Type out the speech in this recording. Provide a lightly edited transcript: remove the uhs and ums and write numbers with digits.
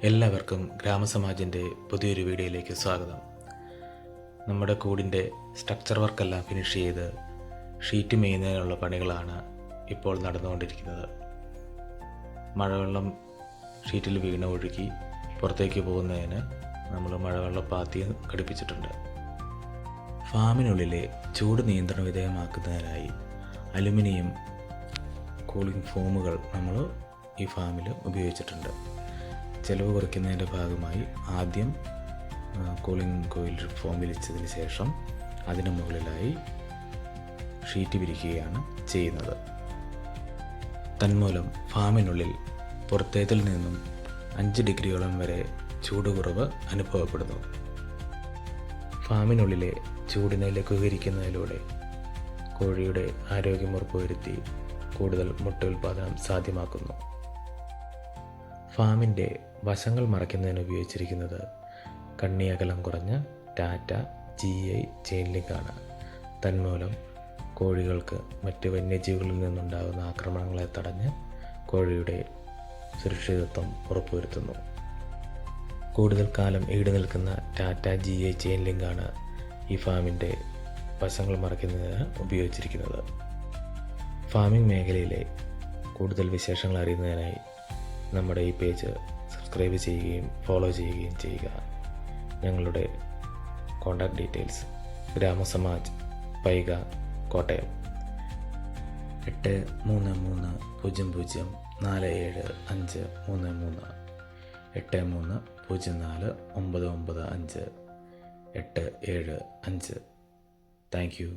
എല്ലാവർക്കും ഗ്രാമസമാജിൻ്റെ പുതിയൊരു വീഡിയോയിലേക്ക് സ്വാഗതം. നമ്മുടെ കൂടിൻ്റെ സ്ട്രക്ചർ വർക്കെല്ലാം ഫിനിഷ് ചെയ്ത് ഷീറ്റ് മേയുന്നതിനുള്ള പണികളാണ് ഇപ്പോൾ നടന്നുകൊണ്ടിരിക്കുന്നത്. മഴവെള്ളം ഷീറ്റിൽ വീണ് ഒഴുകി പുറത്തേക്ക് പോകുന്നതിന് നമ്മൾ മഴവെള്ളം പാത്തി ഘടിപ്പിച്ചിട്ടുണ്ട്. ഫാമിനുള്ളിലെ ചൂട് നിയന്ത്രണ വിധേയമാക്കുന്നതിനായി അലുമിനിയം കൂളിംഗ് ഫോമുകൾ നമ്മൾ ഈ ഫാമിൽ ഉപയോഗിച്ചിട്ടുണ്ട്. ചെലവ് കുറയ്ക്കുന്നതിൻ്റെ ഭാഗമായി ആദ്യം കൂളിംഗ് കോയിൽ ഫോം വിരിച്ചതിന് ശേഷം അതിന് മുകളിലായി ഷീറ്റ് വിരിക്കുകയാണ് ചെയ്യുന്നത്. തന്മൂലം ഫാമിനുള്ളിൽ പുറത്തേതിൽ നിന്നും 5 ഡിഗ്രിയോളം വരെ ചൂട് കുറവ് അനുഭവപ്പെടുന്നു. ഫാമിനുള്ളിലെ ചൂടിനെ ലഘൂകരിക്കുന്നതിലൂടെ കോഴിയുടെ ആരോഗ്യം ഉറപ്പുവരുത്തി കൂടുതൽ മുട്ട ഉൽപ്പാദനം സാധ്യമാക്കുന്നു. ഫാമിൻ്റെ വശങ്ങൾ മറയ്ക്കുന്നതിന് ഉപയോഗിച്ചിരിക്കുന്നത് കണ്ണി അകലം കുറഞ്ഞ ടാറ്റ GI ചെയിൻ ലിങ്കാണ്. തന്മൂലം കോഴികൾക്ക് മറ്റ് വന്യജീവികളിൽ നിന്നുണ്ടാകുന്ന ആക്രമണങ്ങളെ തടഞ്ഞ് കോഴിയുടെ സുരക്ഷിതത്വം ഉറപ്പുവരുത്തുന്നു. കൂടുതൽ കാലം ഈട് നിൽക്കുന്ന ടാറ്റ GI ചെയിൻ ലിങ്കാണ് ഈ ഫാമിൻ്റെ വശങ്ങൾ മറയ്ക്കുന്നതിന് ഉപയോഗിച്ചിരിക്കുന്നത്. ഫാമിംഗ് മേഖലയിലെ കൂടുതൽ വിശേഷങ്ങൾ അറിയുന്നതിനായി നമ്മുടെ ഈ പേജ് സബ്സ്ക്രൈബ് ചെയ്യുകയും ഫോളോ ചെയ്യുകയും ചെയ്യുക. ഞങ്ങളുടെ contact details Gramasamaj Paika Kottayam 8330047533 8304995875. Thank U.